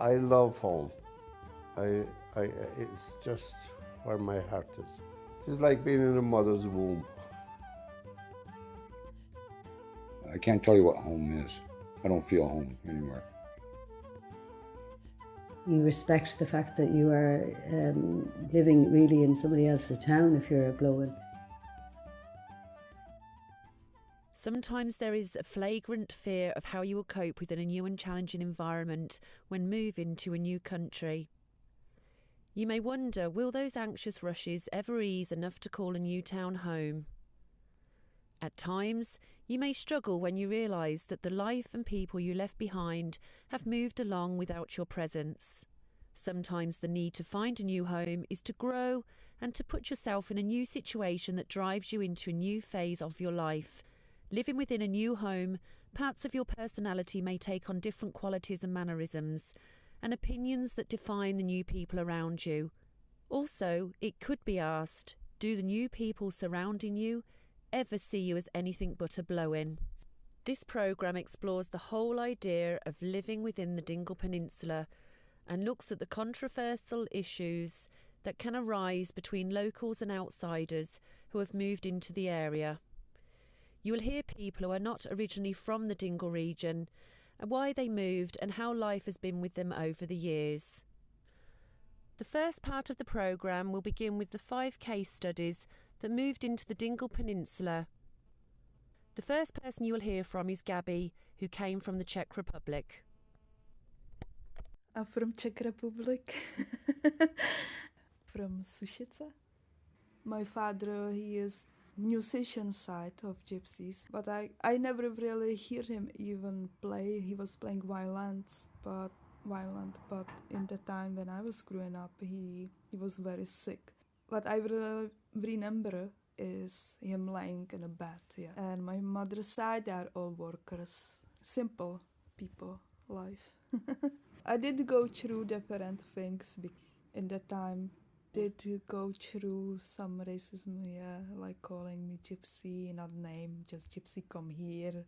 I love home. It's just where my heart is. It's like being in a mother's womb. I can't tell you what home is. I don't feel home anymore. You respect the fact that you are living really in somebody else's town if you're a blow-in. Sometimes there is a flagrant fear of how you will cope within a new and challenging environment when moving to a new country. You may wonder, will those anxious rushes ever ease enough to call a new town home? At times, you may struggle when you realise that the life and people you left behind have moved along without your presence. Sometimes the need to find a new home is to grow and to put yourself in a new situation that drives you into a new phase of your life. Living within a new home, parts of your personality may take on different qualities and mannerisms, and opinions that define the new people around you. Also, it could be asked, do the new people surrounding you ever see you as anything but a blow-in? This programme explores the whole idea of living within the Dingle Peninsula and looks at the controversial issues that can arise between locals and outsiders who have moved into the area. You will hear people who are not originally from the Dingle region and why they moved and how life has been with them over the years. The first part of the programme will begin with the 5 case studies that moved into the Dingle Peninsula. The first person you will hear from is Gabby, who came from the Czech Republic. I'm from Czech Republic, from Sušice. My father, he is musician side of gypsies, but I never really hear him even play. He was playing violin, but in the time when I was growing up, he was very sick. What I really remember is him lying in a bed, yeah. And my mother's side, they are all workers, simple people, life. I did go through different things in that time. Did you go through some racism, yeah, like calling me gypsy, not name, just gypsy, come here.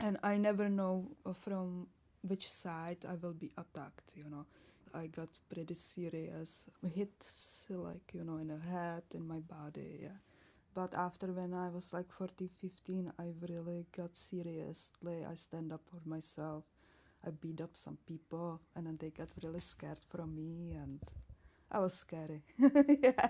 And I never know from which side I will be attacked, you know. I got pretty serious hits, like, you know, in the head, in my body, yeah. But after when I was like 14, 15, I really got seriously. I stand up for myself. I beat up some people, and then they got really scared from me, and I was scary. Yeah.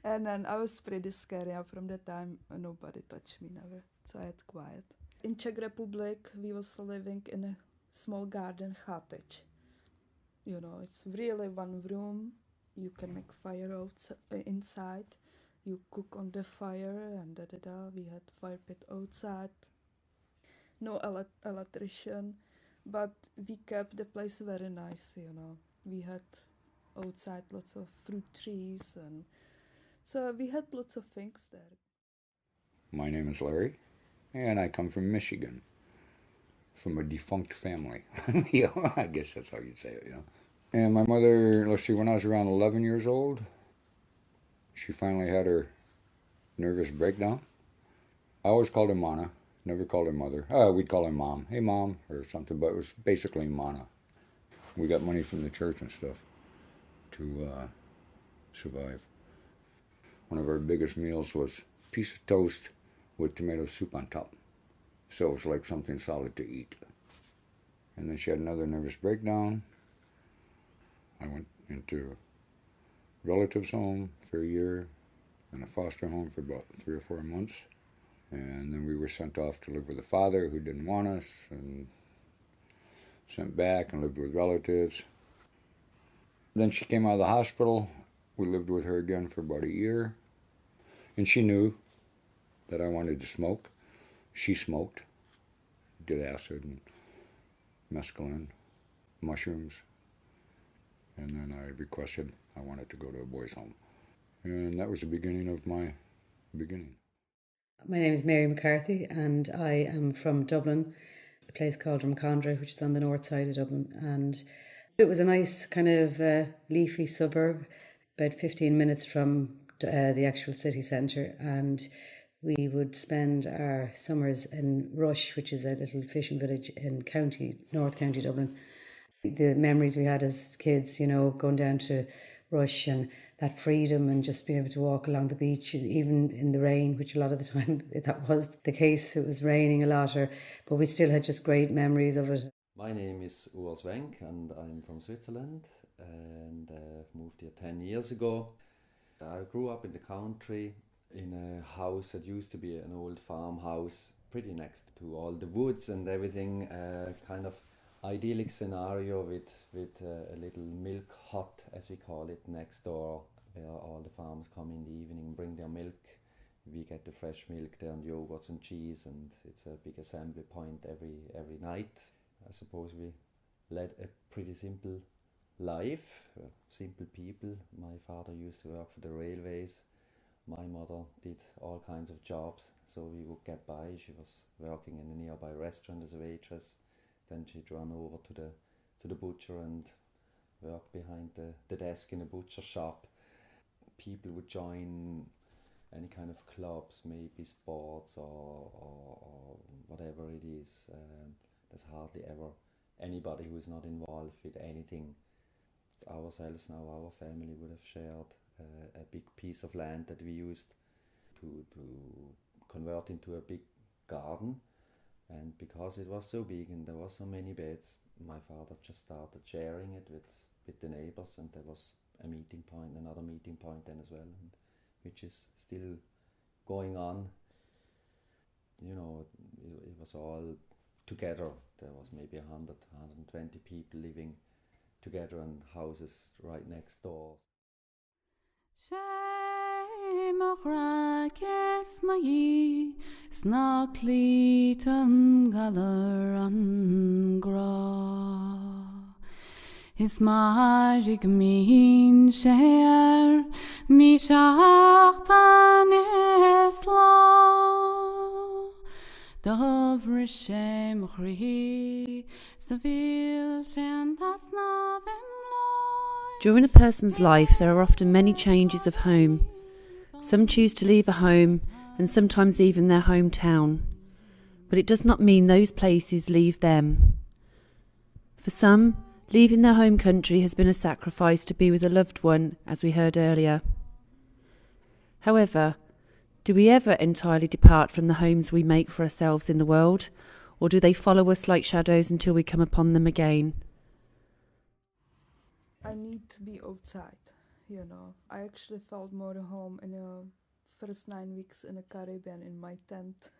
And then I was pretty scary. And from that time, nobody touched me, never. So I had quiet. In Czech Republic, we was living in a small garden cottage. You know, it's really one room. You can make fire inside. You cook on the fire and da-da-da. We had fire pit outside. No electrician, but we kept the place very nice, you know. We had outside lots of fruit trees, and so we had lots of things there. My name is Larry, and I come from Michigan, from a defunct family. You know, I guess that's how you'd say it, you know. And my mother, let's see, when I was around 11 years old, she finally had her nervous breakdown. I always called her Mana, never called her mother. We'd call her Mom. Hey, Mom, or something, but it was basically Mana. We got money from the church and stuff to survive. One of our biggest meals was a piece of toast with tomato soup on top. So it was like something solid to eat. And then she had another nervous breakdown. I went into a relative's home for a year and a foster home for about 3 or 4 months. And then we were sent off to live with a father who didn't want us, and sent back and lived with relatives. Then she came out of the hospital. We lived with her again for about a year. And she knew that I wanted to smoke. She smoked, did acid and mescaline, mushrooms. And then I requested I wanted to go to a boys' home. And that was the beginning of my beginning. My name is Mary McCarthy, and I am from Dublin, a place called Drumcondra, which is on the north side of Dublin. And it was a nice kind of leafy suburb, about 15 minutes from the actual city centre. And we would spend our summers in Rush, which is a little fishing village in North County Dublin. The memories we had as kids, you know, going down to Rush and that freedom and just being able to walk along the beach, and even in the rain, which a lot of the time that was the case. It was raining a lot, but we still had just great memories of it. My name is Urs Wenk and I'm from Switzerland, and I've moved here 10 years ago. I grew up in the country in a house that used to be an old farmhouse, pretty next to all the woods and everything, kind of idyllic scenario with a little milk hut, as we call it, next door, where all the farmers come in the evening, bring their milk. We get the fresh milk there and yogurts and cheese, and it's a big assembly point every night. I suppose we led a pretty simple life, simple people. My father used to work for the railways. My mother did all kinds of jobs, so we would get by. She was working in a nearby restaurant as a waitress. Then she'd run over to the butcher and work behind the desk in a butcher shop. People would join any kind of clubs, maybe sports or whatever it is. There's hardly ever anybody who is not involved with anything. Ourselves now, our family would have shared a big piece of land that we used to convert into a big garden. And because it was so big and there were so many beds, my father just started sharing it with the neighbors, and there was a meeting point, another meeting point then as well, and which is still going on. You know, it was all together. There was maybe 100, 120 people living together and houses right next door. Is marig min share mi shachtan esla dovre shem khri savil shantas navem. During a person's life, there are often many changes of home. Some choose to leave a home, and sometimes even their hometown. But it does not mean those places leave them. For some, leaving their home country has been a sacrifice to be with a loved one, as we heard earlier. However, do we ever entirely depart from the homes we make for ourselves in the world, or do they follow us like shadows until we come upon them again? I need to be outside, you know. I actually felt more at home in the first 9 weeks in the Caribbean in my tent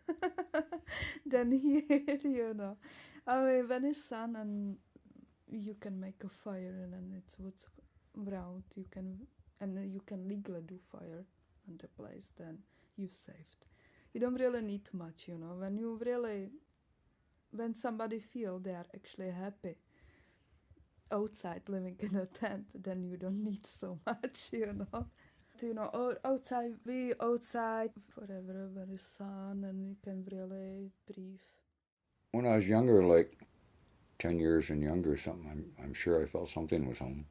than here, you know. I mean, when it's sun and you can make a fire and then it's what's around, you can legally do fire on the place, then you've saved. You don't really need much, you know. When somebody feel they are actually happy outside living in a tent, then you don't need so much, you know. You know, outside forever when it's sun and you can really breathe. When I was younger, like 10 years and younger or something, I'm sure I felt something was home.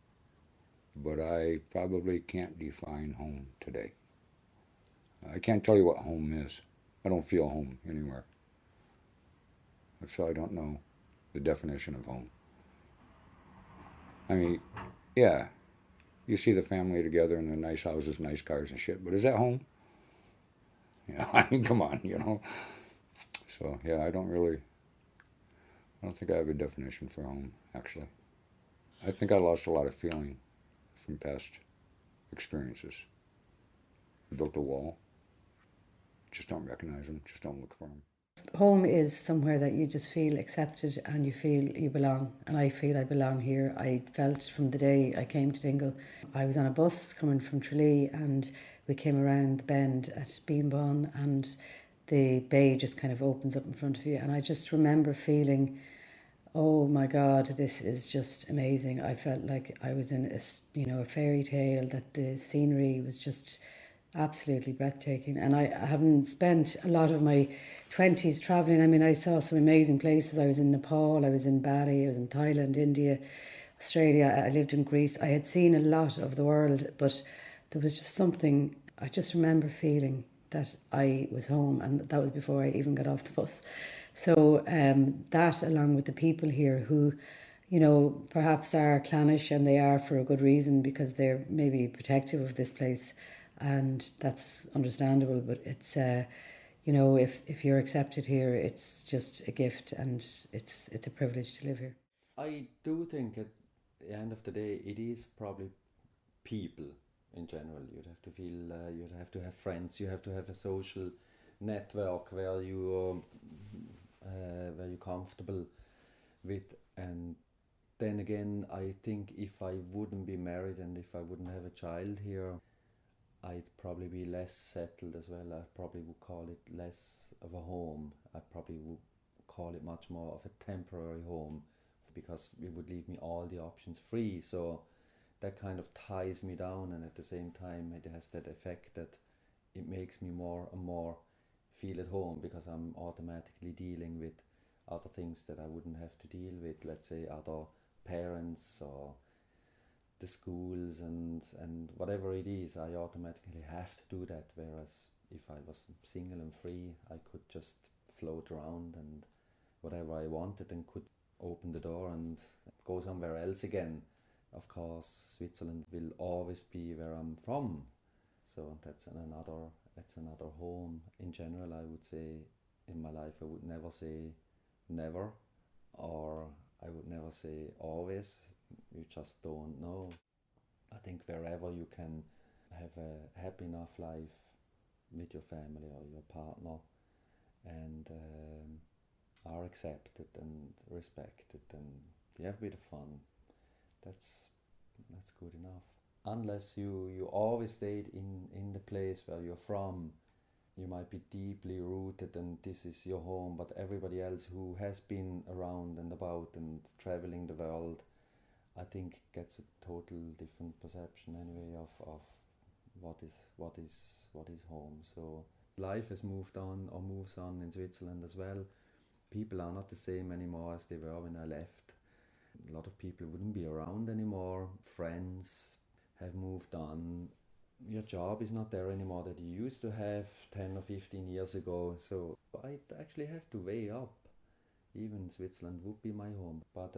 But I probably can't define home today. I can't tell you what home is. I don't feel home anywhere. So I don't know the definition of home. I mean, yeah, you see the family together in the nice houses, nice cars and shit, but is that home? Yeah, I mean, come on, you know. So, yeah, I don't think I have a definition for home, actually. I think I lost a lot of feeling from past experiences. I built a wall. Just don't recognize them, just don't look for them. Home is somewhere that you just feel accepted and you feel you belong. And I feel I belong here. I felt from the day I came to Dingle. I was on a bus coming from Tralee and we came around the bend at Beanbon and the bay just kind of opens up in front of you. And I just remember feeling, oh my God, this is just amazing. I felt like I was in a fairy tale, that the scenery was just absolutely breathtaking. And I haven't spent a lot of my 20s travelling. I mean, I saw some amazing places. I was in Nepal, I was in Bali, I was in Thailand, India, Australia, I lived in Greece. I had seen a lot of the world, but there was just something, I just remember feeling that I was home, and that was before I even got off the bus. So that, along with the people here who, you know, perhaps are clannish, and they are for a good reason because they're maybe protective of this place, and that's understandable. But it's, you know, if you're accepted here, it's just a gift, and it's a privilege to live here. I do think at the end of the day, it is probably people in general. You'd have to feel, you'd have to have friends, you have to have a social network where you're comfortable with. And then again, I think if I wouldn't be married and if I wouldn't have a child here, I'd probably be less settled as well. I probably would call it less of a home. I probably would call it much more of a temporary home, because it would leave me all the options free. So that kind of ties me down, and at the same time it has that effect that it makes me more and more feel at home, because I'm automatically dealing with other things that I wouldn't have to deal with, let's say other parents or the schools and whatever it is. I automatically have to do that, whereas if I was single and free, I could just float around and whatever I wanted, and could open the door and go somewhere else again. Of course, Switzerland will always be where I'm from, so that's another home. In general, I would say in my life I would never say never, or I would never say always. You just don't know. I think wherever you can have a happy enough life with your family or your partner, and are accepted and respected, and you have a bit of fun, that's good enough. Unless you always stayed in the place where you're from, you might be deeply rooted and this is your home, but everybody else who has been around and about and traveling the world, I think gets a total different perception anyway of what is home. So life has moved on, or moves on, in Switzerland as well. People are not the same anymore as they were when I left. A lot of people wouldn't be around anymore. Friends have moved on. Your job is not there anymore that you used to have 10 or 15 years ago. So I actually have to weigh up. Even Switzerland would be my home. But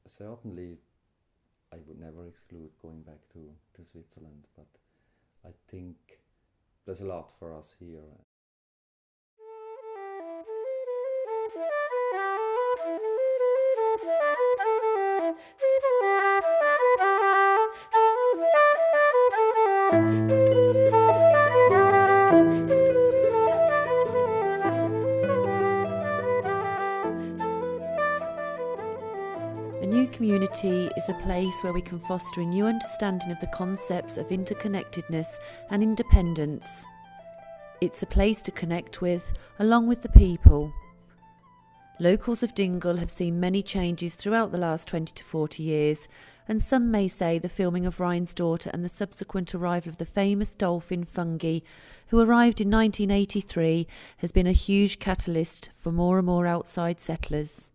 certainly I would never exclude going back to Switzerland. But I think there's a lot for us here. A new community is a place where we can foster a new understanding of the concepts of interconnectedness and independence. It's a place to connect with, along with the people. Locals of Dingle have seen many changes throughout the last 20 to 40 years, and some may say the filming of Ryan's Daughter and the subsequent arrival of the famous dolphin Fungi, who arrived in 1983, has been a huge catalyst for more and more outside settlers.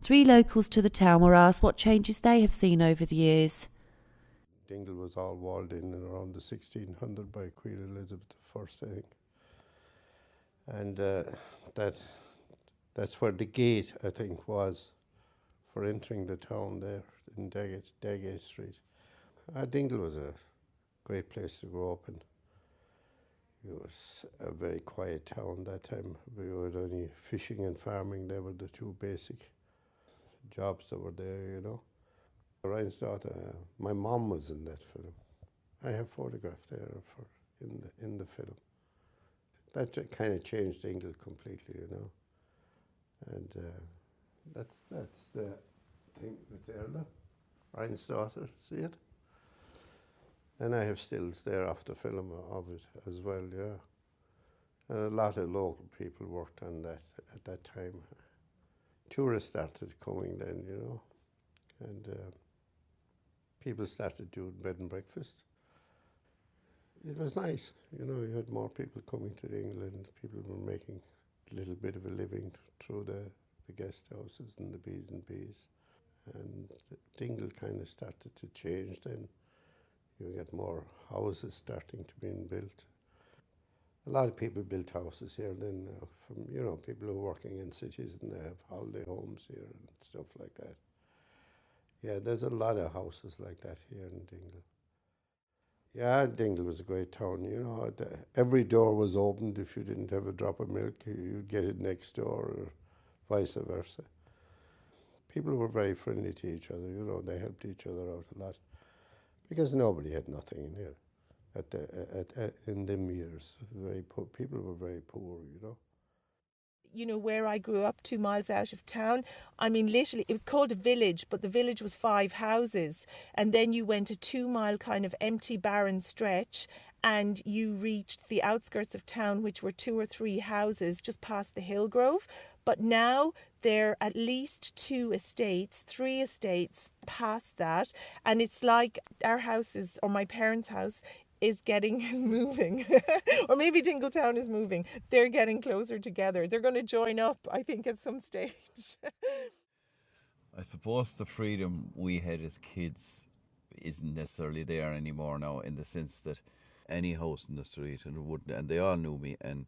3 locals to the town were asked what changes they have seen over the years. Dingle was all walled in around the 1600 by Queen Elizabeth I, I think. And that's where the gate, I think, was for entering the town there in Degate Street. Dingle was a great place to grow up in. It was a very quiet town that time. We were only fishing and farming. They were the 2 basic jobs that were there, you know. Ryan's Daughter, my mom was in that film. I have photographed there in the film. That kind of changed Dingle completely, you know. And that's the thing with there, look. Ryan's Daughter, see it? And I have stills there after film of it as well, yeah. And a lot of local people worked on that at that time. Tourists started coming then, you know, and people started doing bed and breakfast. It was nice, you know, you had more people coming to England, people were making a little bit of a living through the guest houses and the B&Bs. And Dingle kind of started to change then. You get more houses starting to be built. A lot of people built houses here then, from, you know, people who are working in cities and they have holiday homes here and stuff like that. Yeah, there's a lot of houses like that here in Dingle. Yeah, Dingle was a great town, you know. Every door was opened. If you didn't have a drop of milk, you'd get it next door, or vice versa. People were very friendly to each other, you know. They helped each other out a lot because nobody had nothing in here in them years. Very poor. People were very poor, you know. You know, where I grew up, 2 miles out of town, I mean, literally, it was called a village, but the village was 5 houses. And then you went a 2-mile kind of empty, barren stretch, and you reached the outskirts of town, which were 2 or 3 houses just past the Hillgrove. But now there are at least 2 estates, 3 estates past that. And it's like our house is, or my parents' house, is moving, or maybe Dingletown is moving. They're getting closer together. They're going to join up, I think, at some stage. I suppose the freedom we had as kids isn't necessarily there anymore now, in the sense that any house in the street and they all knew me, and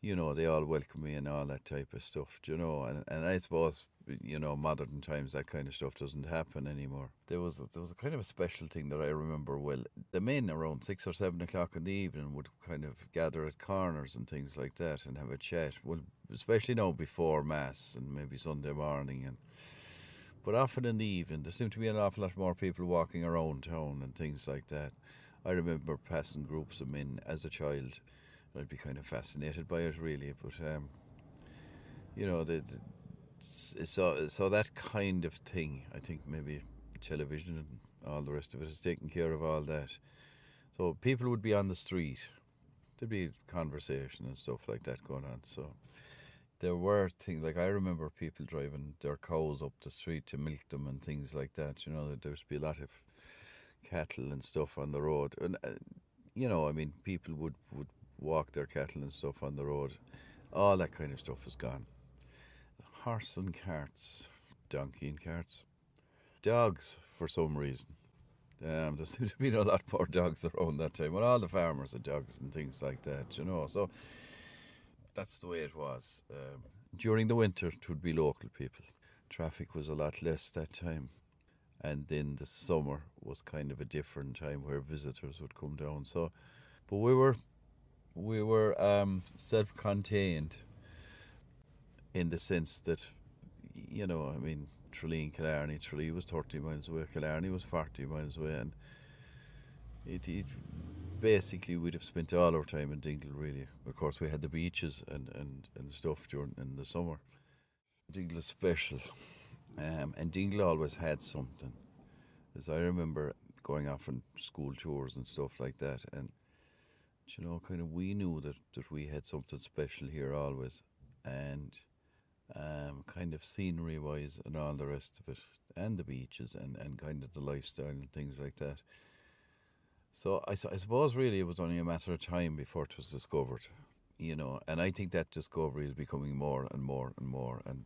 you know, they all welcomed me and all that type of stuff, you know, and I suppose, you know, modern times that kind of stuff doesn't happen anymore. There was a kind of a special thing that I remember well. The men around 6 or 7 o'clock in the evening would kind of gather at corners and things like that and have a chat. Well, especially now before Mass and maybe Sunday morning, but often in the evening there seemed to be an awful lot more people walking around town and things like that. I remember passing groups of men as a child. I'd be kind of fascinated by it, really, but you know, so that kind of thing, I think maybe television and all the rest of it is taking care of all that. So people would be on the street, there'd be conversation and stuff like that going on. So there were things, like I remember people driving their cows up the street to milk them and things like that, you know. There used to be a lot of cattle and stuff on the road, and you know, I mean, people would walk their cattle and stuff on the road. All that kind of stuff is gone. Horse and carts, donkey and carts, dogs for some reason. There seemed to be a lot more dogs around that time. Well, all the farmers had dogs and things like that, you know. So that's the way it was. During the winter, it would be local people. Traffic was a lot less that time. And then the summer was kind of a different time where visitors would come down. So, but we were self-contained in the sense that, you know, I mean, Tralee, Tralee was 30 miles away, Killarney was 40 miles away, and it basically we'd have spent all our time in Dingle, really. Of course, we had the beaches and stuff in the summer. Dingle is special, and Dingle always had something. As I remember going off on school tours and stuff like that, and you know, kind of we knew that we had something special here always, and kind of scenery wise and all the rest of it, and the beaches and kind of the lifestyle and things like that. So I suppose really it was only a matter of time before it was discovered, you know, and I think that discovery is becoming more and more and more, and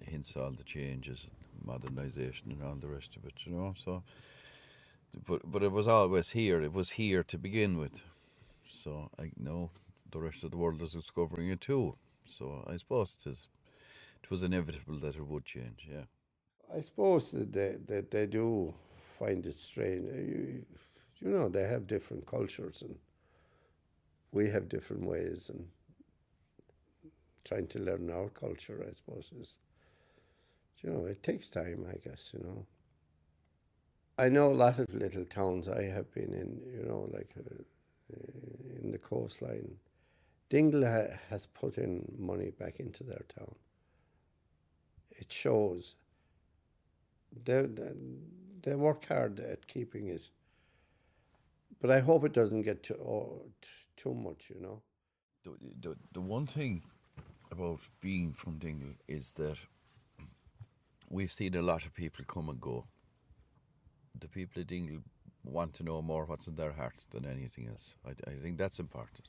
hence all the changes, modernisation and all the rest of it, you know. So but it was always here. It was here to begin with. So I know the rest of the world is discovering it too. So I suppose it was inevitable that it would change, yeah. I suppose that they do find it strange. You know, they have different cultures and we have different ways, and trying to learn our culture, I suppose, is, you know, it takes time, I guess, you know. I know a lot of little towns I have been in, you know, like in the coastline. Dingle has put in money back into their town. It shows. They worked hard at keeping it. But I hope it doesn't get too much, you know. The one thing about being from Dingle is that we've seen a lot of people come and go. The people of Dingle want to know more what's in their hearts than anything else. I think that's important.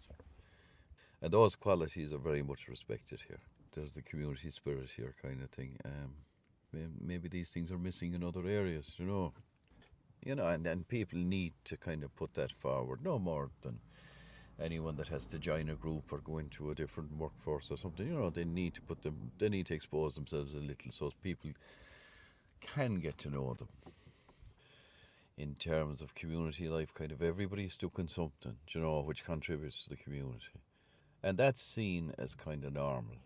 And those qualities are very much respected here. There's the community spirit here, kind of thing. Maybe these things are missing in other areas, you know. And people need to kind of put that forward, no more than anyone that has to join a group or go into a different workforce or something, they need to expose themselves a little so people can get to know them. In terms of community life, kind of everybody's doing something, which contributes to the community. And that's seen as kind of normal,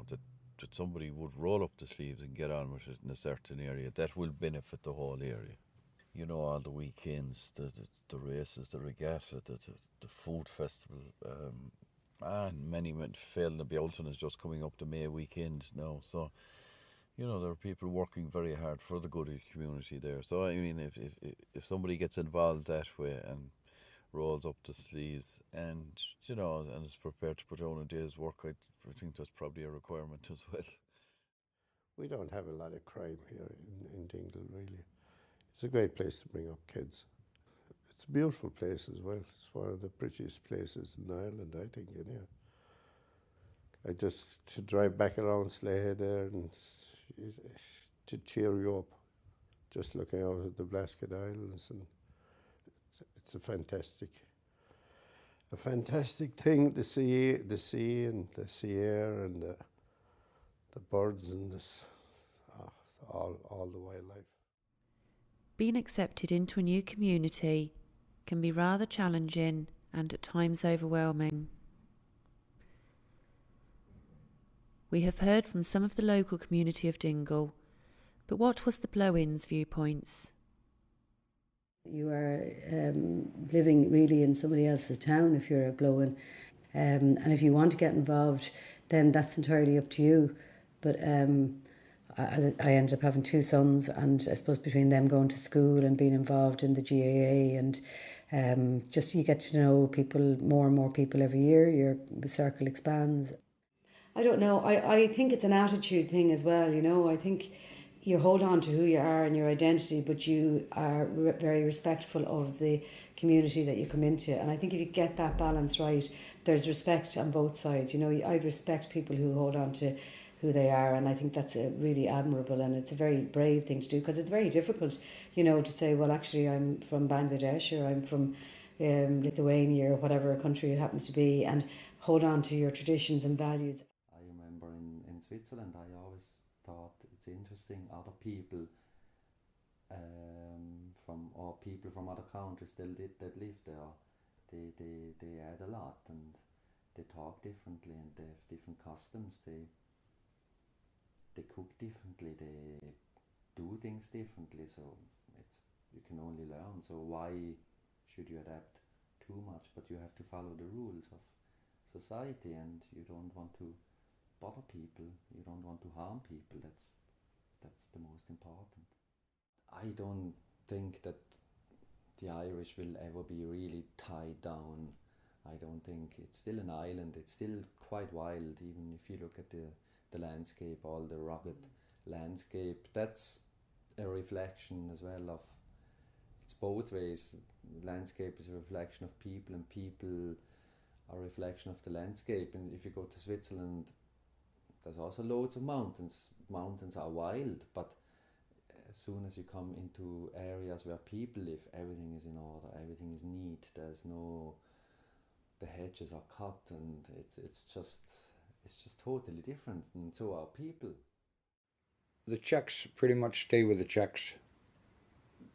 that somebody would roll up the sleeves and get on with it in a certain area. That will benefit the whole area. All the weekends, the races, the regatta, the food festival, and many Félna Bealtaine is just coming up the May weekend now. So, there are people working very hard for the good of the community there. So, I mean, if somebody gets involved that way and rolls up the sleeves and, and is prepared to put on a day's work, I think that's probably a requirement as well. We don't have a lot of crime here in Dingle, really. It's a great place to bring up kids. It's a beautiful place as well. It's one of the prettiest places in Ireland, I think, anyhow. I just to drive back around Slayhead there and to cheer you up, just looking out at the Blasket Islands, and it's a fantastic thing to see, the sea and the sea air and the birds and all the wildlife. Being accepted into a new community can be rather challenging and at times overwhelming. We have heard from some of the local community of Dingle, but what was the Blow-ins' viewpoints? You are living really in somebody else's town if you're a Blow-in, and if you want to get involved, then that's entirely up to you. But I ended up having two sons, and I suppose between them going to school and being involved in the GAA and just you get to know people, more and more people every year, your circle expands. I don't know, I think it's an attitude thing as well, I think you hold on to who you are and your identity, but you are very respectful of the community that you come into. And I think if you get that balance right, there's respect on both sides. I respect people who hold on to who they are, and I think that's really admirable, and it's a very brave thing to do, because it's very difficult, to say, well, actually I'm from Bangladesh or I'm from Lithuania or whatever country it happens to be, and hold on to your traditions and values. I remember in Switzerland, I always thought it's interesting, other people people from other countries that live there, they add a lot, and they talk differently, and they have different customs, they cook differently, they do things differently, so you can only learn. So why should you adapt too much? But you have to follow the rules of society, and you don't want to bother people, you don't want to harm people. That's the most important. I don't think that the Irish will ever be really tied down. I don't think. It's still an island, it's still quite wild, even if you look at the landscape, all the rugged landscape. That's a reflection as well of, it's both ways. Landscape is a reflection of people, and people are a reflection of the landscape. And if you go to Switzerland, there's also loads of mountains. Mountains are wild, but as soon as you come into areas where people live, everything is in order, everything is neat, the hedges are cut, and it's just totally different, and so are people. The Czechs pretty much stay with the Czechs.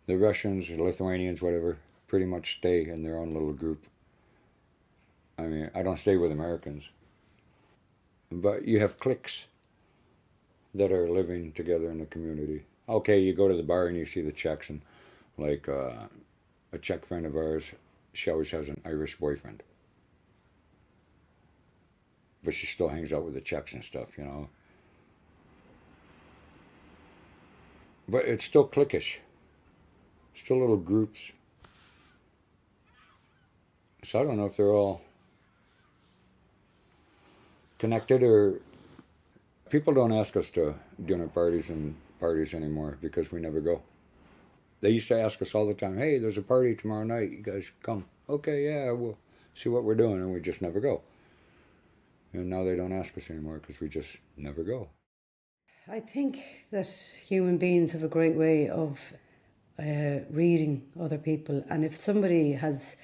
The Russians, Lithuanians, whatever, pretty much stay in their own little group. I mean, I don't stay with Americans. But you have cliques that are living together in the community. Okay, you go to the bar and you see the Czechs, and like a Czech friend of ours, she always has an Irish boyfriend. But she still hangs out with the Czechs and stuff, But it's still cliquish. Still little groups. So I don't know if they're all connected, or people don't ask us to dinner parties and parties anymore because we never go. They used to ask us all the time, hey, there's a party tomorrow night, you guys come. Okay, yeah, we'll see what we're doing, and we just never go. And now they don't ask us anymore because we just never go. I think that human beings have a great way of reading other people, and if somebody has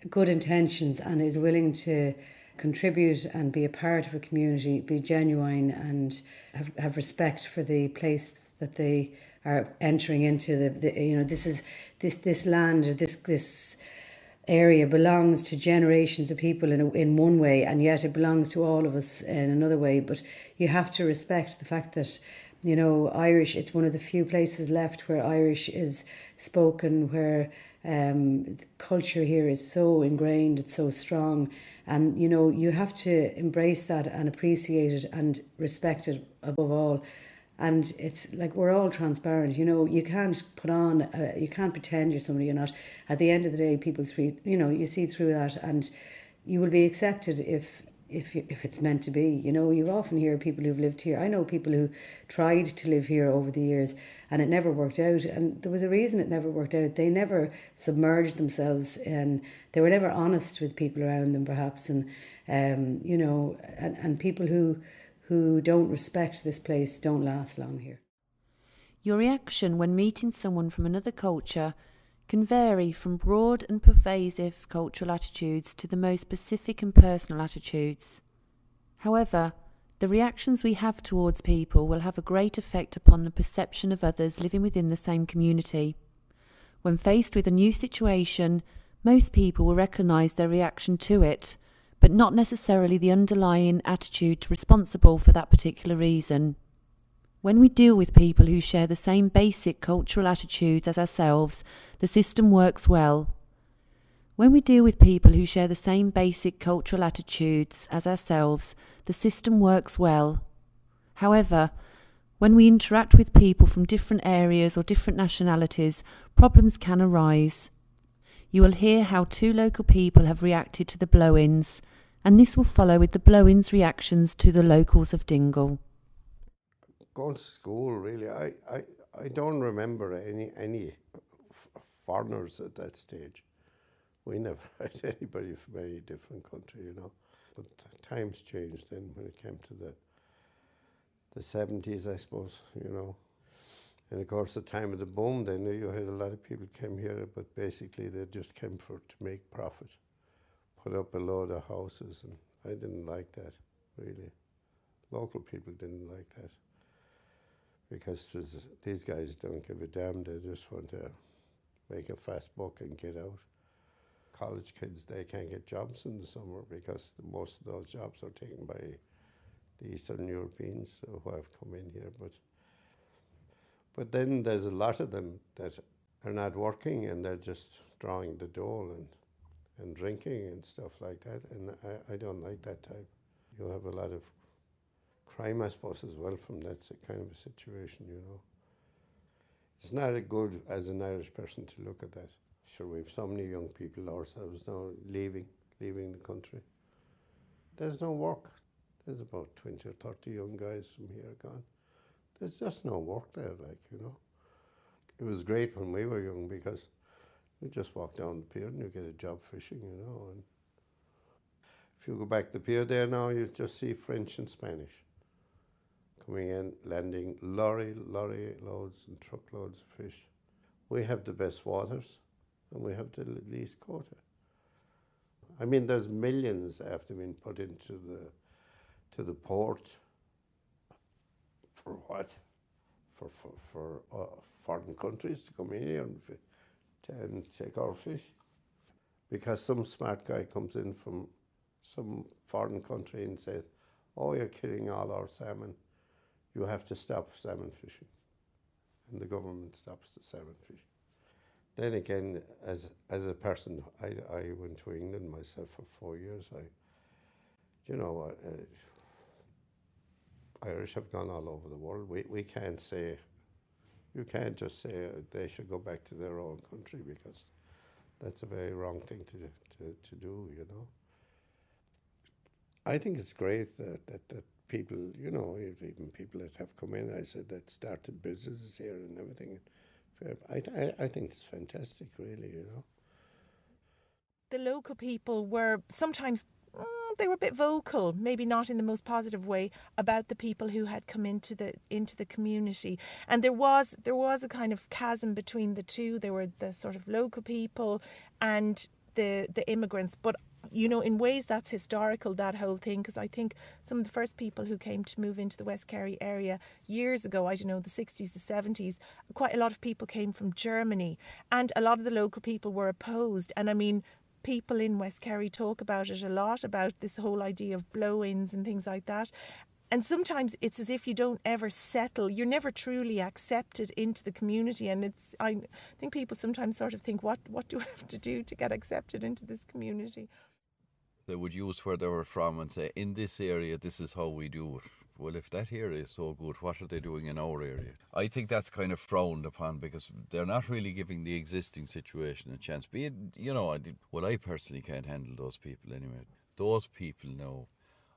good intentions and is willing to contribute and be a part of a community, be genuine and have respect for the place that they are entering into. This land or this area belongs to generations of people in one way, and yet it belongs to all of us in another way. But you have to respect the fact that, Irish, it's one of the few places left where Irish is spoken, where culture here is so ingrained, it's so strong. And, you have to embrace that and appreciate it and respect it above all. And it's like we're all transparent, you can't put on, you can't pretend you're somebody you're not. At the end of the day, people you see through that, and you will be accepted if it's meant to be. You often hear people who've lived here. I know people who tried to live here over the years and it never worked out. And there was a reason it never worked out. They never submerged themselves and they were never honest with people around them, perhaps. And, and people who don't respect this place don't last long here. Your reaction when meeting someone from another culture can vary from broad and pervasive cultural attitudes to the most specific and personal attitudes. However, the reactions we have towards people will have a great effect upon the perception of others living within the same community. When faced with a new situation, most people will recognise their reaction to it, but not necessarily the underlying attitude responsible for that particular reason. When we deal with people who share the same basic cultural attitudes as ourselves, the system works well. When we deal with people who share the same basic cultural attitudes as ourselves, the system works well. However, when we interact with people from different areas or different nationalities, problems can arise. You will hear how two local people have reacted to the blow-ins, and this will follow with the blow-ins' reactions to the locals of Dingle. Going to school, really, I don't remember any foreigners at that stage. We never had anybody from any different country, But times changed then when it came to the 70s, I suppose, And of course, the time of the boom, then you had a lot of people came here, but basically they just came to make profit, put up a load of houses, and I didn't like that, really. Local people didn't like that, because these guys don't give a damn. They just want to make a fast buck and get out. College kids, they can't get jobs in the summer because most of those jobs are taken by the Eastern Europeans who have come in here, But then there's a lot of them that are not working and they're just drawing the dole and drinking and stuff like that. And I don't like that type. You have a lot of crime, I suppose, as well from that kind of a situation, It's not a good, as an Irish person, to look at that. Sure, we have so many young people ourselves now leaving the country. There's no work. There's about 20 or 30 young guys from here gone. There's just no work there, It was great when we were young because we just walk down the pier and you get a job fishing, And if you go back to the pier there now, you just see French and Spanish coming in, landing lorry loads and truckloads of fish. We have the best waters and we have the least quota. I mean, there's millions after being put into the port. For what? For foreign countries to come in here and take our fish? Because some smart guy comes in from some foreign country and says, "Oh, you're killing all our salmon. You have to stop salmon fishing." And the government stops the salmon fishing. Then again, as a person, I went to England myself for 4 years. Irish have gone all over the world. We can't say, you can't just say they should go back to their own country because that's a very wrong thing to do, I think it's great that people, even people that have come in, I said, that started businesses here and everything. I think it's fantastic, really, The local people were sometimes they were a bit vocal, maybe not in the most positive way, about the people who had come into the community. And there was a kind of chasm between the two. There were the sort of local people and the immigrants. But you know, in ways that's historical, that whole thing, because I think some of the first people who came to move into the West Kerry area years ago, I don't know, the 60s, the 70s, quite a lot of people came from Germany, and a lot of the local people were opposed. And I mean, people in West Kerry talk about it a lot, about this whole idea of blow-ins and things like that. And sometimes it's as if you don't ever settle. You're never truly accepted into the community. And I think people sometimes sort of think, what do I have to do to get accepted into this community? They would use where they were from and say, in this area, this is how we do it. Well, if that area is so good, what are they doing in our area? I think that's kind of frowned upon because they're not really giving the existing situation a chance. Be it, you know, I personally can't handle those people anyway. Those people know.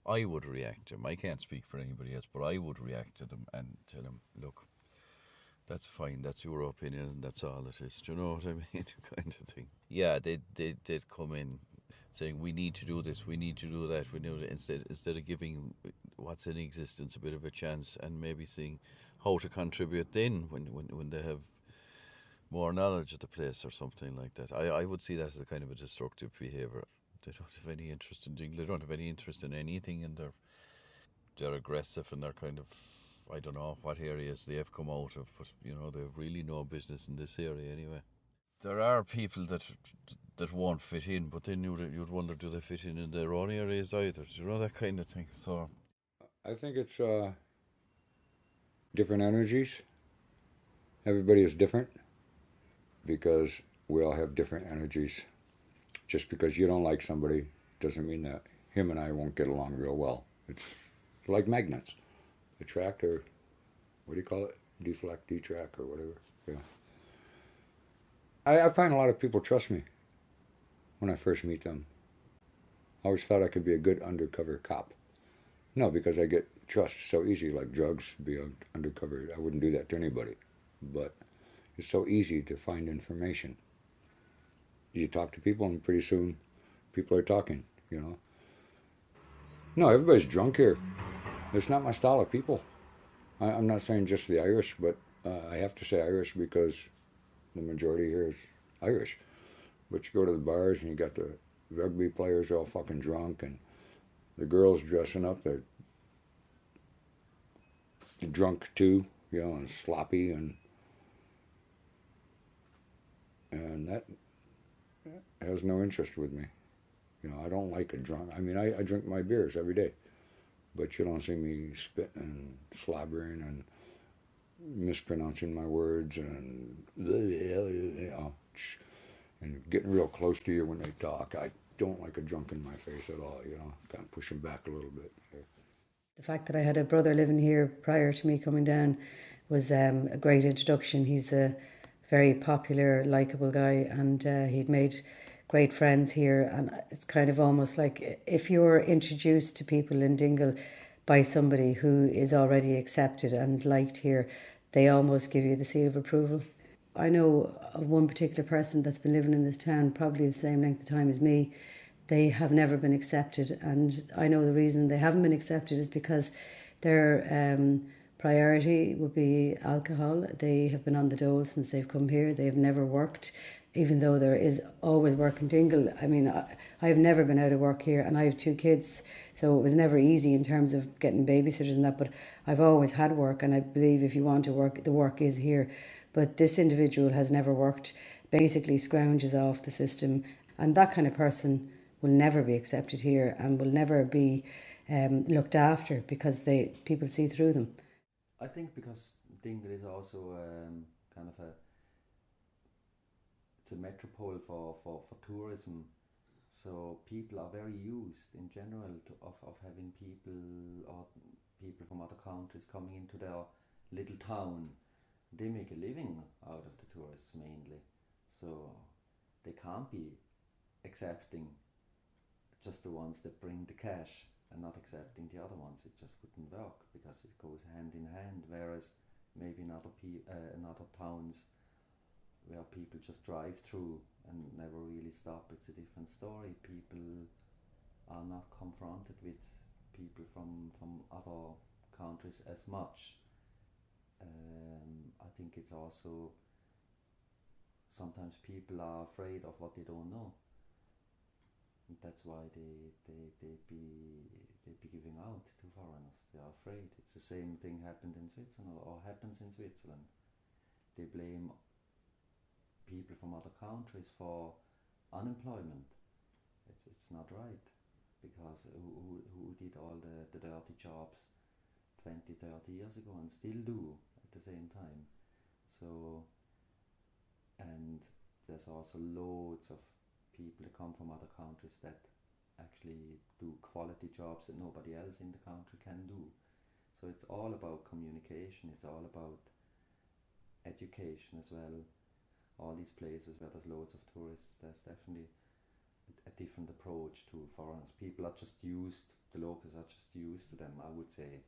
I would react to them. I can't speak for anybody else, but I would react to them and tell them, look, that's fine, that's your opinion, and that's all it is. Do you know what I mean? Kind of thing. Yeah, they'd come in saying, we need to do this, we need to do that, we need to, instead of giving what's in existence a bit of a chance and maybe seeing how to contribute then when they have more knowledge of the place or something like that. I would see that as a kind of a destructive behaviour. They don't have any interest in Dingle, they don't have any interest in anything, and they're aggressive, and they're kind of, I don't know what areas they have come out of, but you know, they've really no business in this area anyway. There are people that won't fit in, but then you'd wonder, do they fit in their own areas either? You know, that kind of thing. So I think it's different energies. Everybody is different because we all have different energies. Just because you don't like somebody doesn't mean that him and I won't get along real well. It's like magnets. Attract, or what do you call it? Deflect, detract, or whatever. Yeah. I find a lot of people trust me when I first meet them. I always thought I could be a good undercover cop. No, because I get trust so easy, like drugs, be undercover. I wouldn't do that to anybody. But it's so easy to find information. You talk to people and pretty soon people are talking, you know. No, everybody's drunk here. It's not my style of people. I'm not saying just the Irish, but I have to say Irish because the majority here is Irish. But you go to the bars and you got the rugby players all fucking drunk, and the girls dressing up, they're drunk too, you know, and sloppy, and that has no interest with me. You know, I don't like a drunk. I mean, I drink my beers every day, but you don't see me spitting and slobbering and mispronouncing my words and you know, and getting real close to you when they talk. I don't like a drunk in my face at all. You know, kind of push them back a little bit. The fact that I had a brother living here prior to me coming down was a great introduction. He's a very popular, likeable guy, and he'd made great friends here. And it's kind of almost like if you're introduced to people in Dingle by somebody who is already accepted and liked here, they almost give you the seal of approval. I know of one particular person that's been living in this town probably the same length of time as me. They have never been accepted, and I know the reason they haven't been accepted is because their priority would be alcohol. They have been on the dole since they've come here. They have never worked, even though there is always work in Dingle. I mean, I've never been out of work here, and I have 2 kids, so it was never easy in terms of getting babysitters and that, but I've always had work, and I believe if you want to work, the work is here. But this individual has never worked, basically scrounges off the system, and that kind of person will never be accepted here and will never be looked after because people see through them. I think because Dingle is also kind of it's a metropole for tourism, so people are very used in general of having people from other countries coming into their little town. They make a living out of the tourists mainly, so they can't be accepting just the ones that bring the cash and not accepting the other ones. It just wouldn't work because it goes hand in hand. Whereas maybe in other towns where people just drive through and never really stop, it's a different story. People are not confronted with people from other countries as much. I think it's also sometimes people are afraid of what they don't know. And that's why they be giving out to foreigners. They are afraid. It's the same thing happened in Switzerland or happens in Switzerland. They blame people from other countries for unemployment. It's not right, because who did all the dirty jobs 20, 30 years ago and still do at the same time. So, and there's also loads of people that come from other countries that actually do quality jobs that nobody else in the country can do. So it's all about communication, it's all about education as well. All these places where there's loads of tourists, there's definitely a different approach to foreigners. People are just used, the locals are just used to them, I would say.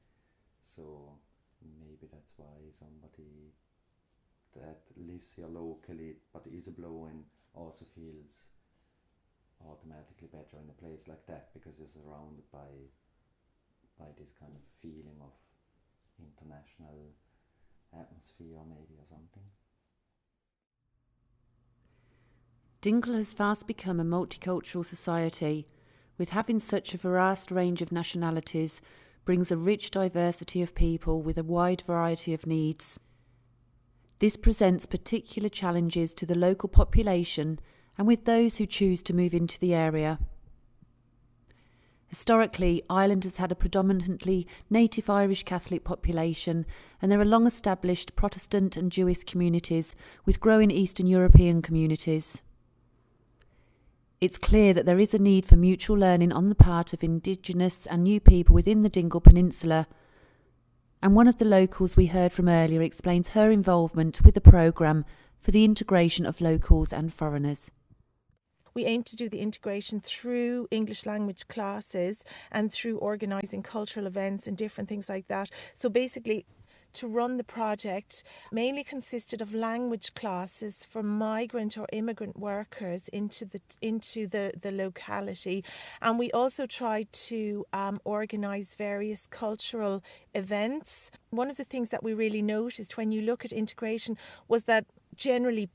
So maybe that's why somebody that lives here locally but is a blow-in also feels automatically better in a place like that, because it's surrounded by this kind of feeling of international atmosphere maybe, or something. Dingle has fast become a multicultural society, with having such a vast range of nationalities brings a rich diversity of people with a wide variety of needs. This presents particular challenges to the local population and with those who choose to move into the area. Historically, Ireland has had a predominantly native Irish Catholic population, and there are long-established Protestant and Jewish communities with growing Eastern European communities. It's clear that there is a need for mutual learning on the part of Indigenous and new people within the Dingle Peninsula, and one of the locals we heard from earlier explains her involvement with the programme for the integration of locals and foreigners. We aim to do the integration through English language classes and through organising cultural events and different things like that. So basically, to run the project mainly consisted of language classes for migrant or immigrant workers into the locality, and we also tried to organise various cultural events. One of the things that we really noticed when you look at integration was that generally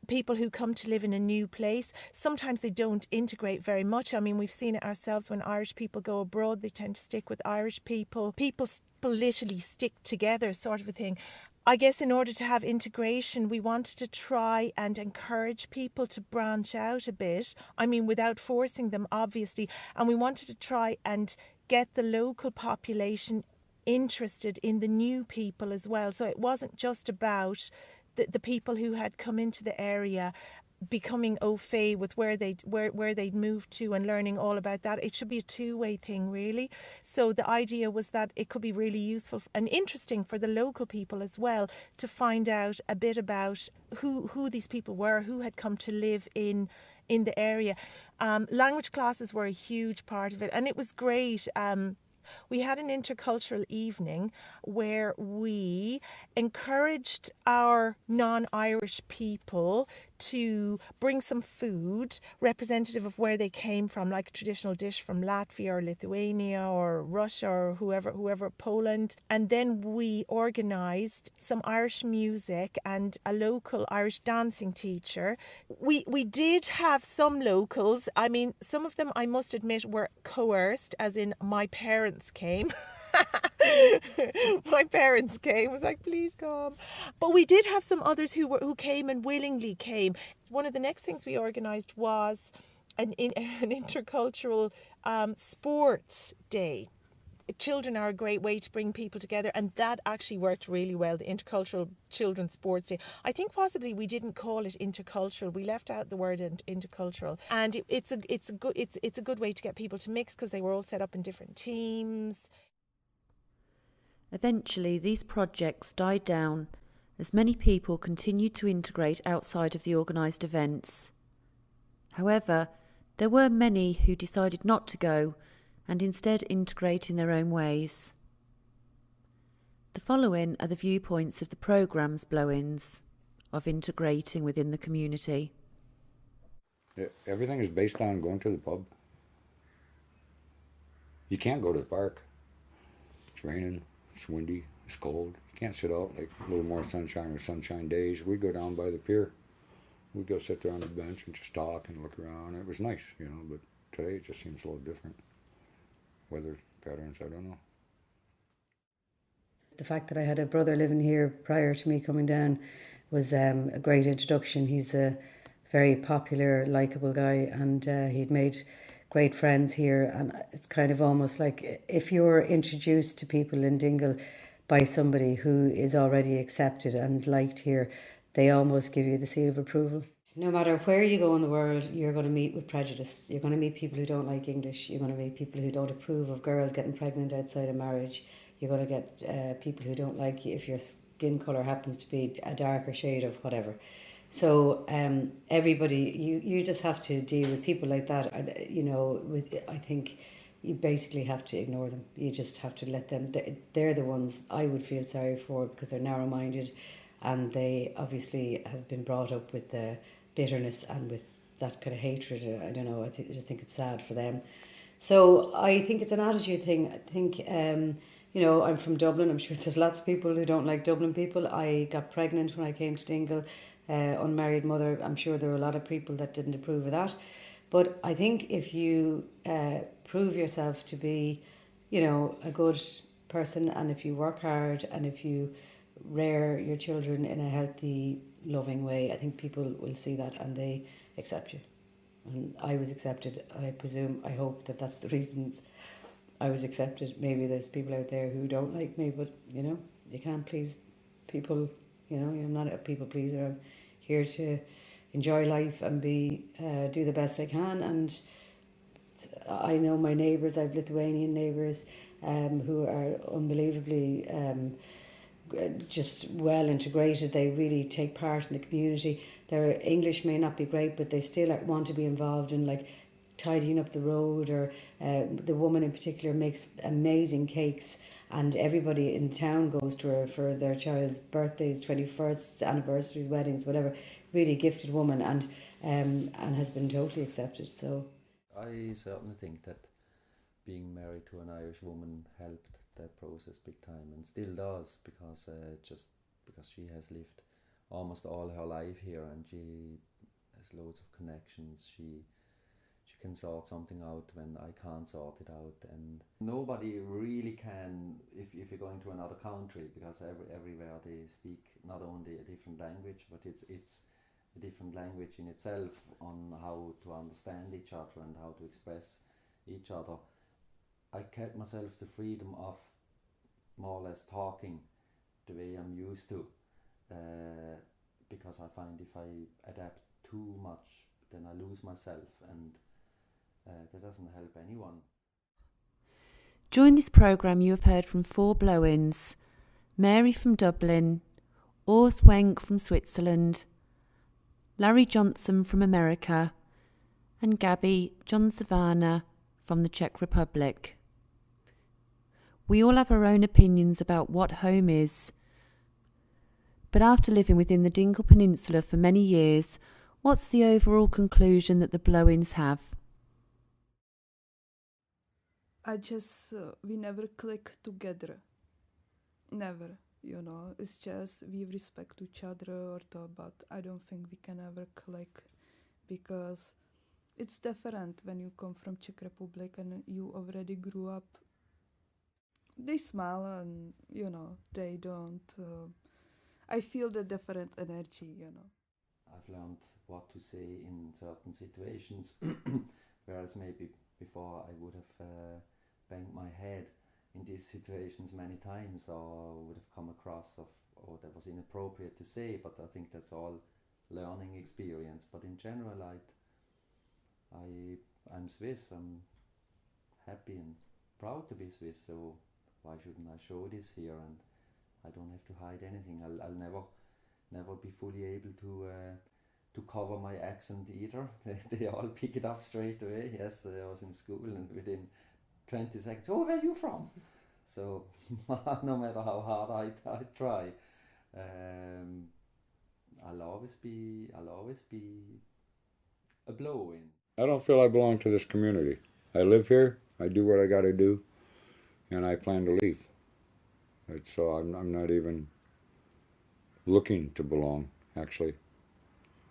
people who come to live in a new place, sometimes they don't integrate very much. I mean, we've seen it ourselves when Irish people go abroad, they tend to stick with Irish people. People literally stick together, sort of a thing. I guess in order to have integration, we wanted to try and encourage people to branch out a bit. I mean, without forcing them, obviously. And we wanted to try and get the local population interested in the new people as well. So it wasn't just about the people who had come into the area becoming au fait with where they'd moved to and learning all about that. It should be a two-way thing, really. So the idea was that it could be really useful and interesting for the local people as well to find out a bit about who these people were, who had come to live in the area. Language classes were a huge part of it, and it was great. We had an intercultural evening where we encouraged our non-Irish people to bring some food representative of where they came from, like a traditional dish from Latvia or Lithuania or Russia or whoever, Poland. And then we organised some Irish music and a local Irish dancing teacher. We did have some locals. I mean, some of them, I must admit, were coerced, as in my parents came. My parents came. I was like, please come. But we did have some others who came and willingly came. One of the next things we organised was an intercultural sports day. Children are a great way to bring people together, and that actually worked really well, the intercultural children's sports day. I think possibly we didn't call it intercultural. We left out the word intercultural, and it's a good way to get people to mix, because they were all set up in different teams. Eventually, these projects died down as many people continued to integrate outside of the organised events. However, there were many who decided not to go and instead integrate in their own ways. The following are the viewpoints of the programme's blow-ins of integrating within the community. Everything is based on going to the pub. You can't go to the park. It's raining, it's windy, it's cold. You can't sit out like a little more sunshine or sunshine days. We go down by the pier. We go sit there on the bench and just talk and look around. It was nice, but today it just seems a little different. Weather patterns, I don't know. The fact that I had a brother living here prior to me coming down was a great introduction. He's a very popular, likeable guy, and he'd made great friends here. And it's kind of almost like if you're introduced to people in Dingle by somebody who is already accepted and liked here, they almost give you the seal of approval. No matter where you go in the world, you're going to meet with prejudice. You're going to meet people who don't like English. You're going to meet people who don't approve of girls getting pregnant outside of marriage. You're going to get people who don't like you if your skin colour happens to be a darker shade of whatever. So everybody, you just have to deal with people like that. I think you basically have to ignore them. You just have to let them. They're the ones I would feel sorry for because they're narrow-minded, and they obviously have been brought up with the bitterness and with that kind of hatred. I don't know. I just think it's sad for them. So I think it's an attitude thing. I think. I'm from Dublin. I'm sure there's lots of people who don't like Dublin people. I got pregnant when I came to Dingle, unmarried mother. I'm sure there were a lot of people that didn't approve of that. But I think if you prove yourself to be, a good person, and if you work hard and if you rear your children in a healthy, loving way, I think people will see that and they accept you. And I was accepted. I presume, I hope that that's the reasons I was accepted. Maybe there's people out there who don't like me, but you can't please people. I'm not a people pleaser. I'm here to enjoy life and do the best I can. And I know my neighbours. I have Lithuanian neighbours who are unbelievably just well integrated. They really take part in the community. Their English may not be great, but they still want to be involved in tidying up the road, or the woman in particular makes amazing cakes, and everybody in town goes to her for their child's birthdays, 21st anniversaries, weddings, whatever. Really gifted woman, and has been totally accepted. So I certainly think that being married to an Irish woman helped that process big time, and still does, because just because she has lived almost all her life here and she has loads of connections. She can sort something out when I can't sort it out, and nobody really can if you're going to another country, because everywhere they speak not only a different language, but it's a different language in itself on how to understand each other and how to express each other. I kept myself the freedom of more or less talking the way I'm used to, because I find if I adapt too much, then I lose myself, and that doesn't help anyone. During this programme you have heard from 4 blow-ins: Mary from Dublin, Urs Wenck from Switzerland, Larry Johnson from America, and Gabby John Savannah from the Czech Republic. We all have our own opinions about what home is, but after living within the Dingle Peninsula for many years, what's the overall conclusion that the blow-ins have? We never click together. Never, It's just we respect each other, but I don't think we can ever click, because it's different when you come from Czech Republic and you already grew up. They smile and, they don't. I feel the different energy, I've learned what to say in certain situations, whereas maybe before I would have banged my head in these situations many times, or would have come across or that was inappropriate to say, but I think that's all learning experience. But in general, I'm Swiss. I'm happy and proud to be Swiss, so why shouldn't I show this here? And I don't have to hide anything. I'll never be fully able to cover my accent either. They all pick it up straight away. Yes, I was in school, and within 20 seconds, oh, where are you from? So no matter how hard I try, I'll always be a blow-in. I don't feel I belong to this community. I live here, I do what I gotta do, and I plan to leave. So I'm not even looking to belong, actually.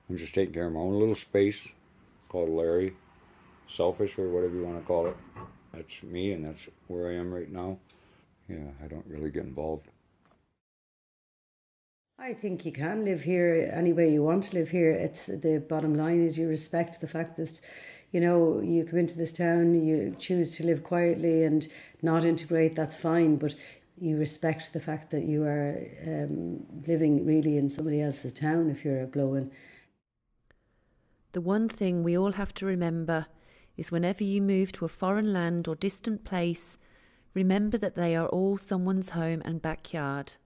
I'm just taking care of my own little space called Larry, selfish or whatever you want to call it. That's me, and that's where I am right now. Yeah, I don't really get involved. I think you can live here any way you want to live here. It's the bottom line is you respect the fact that, you know, you come into this town, you choose to live quietly and not integrate, that's fine, but you respect the fact that you are living really in somebody else's town if you're a blow-in. The one thing we all have to remember is whenever you move to a foreign land or distant place, remember that they are all someone's home and backyard.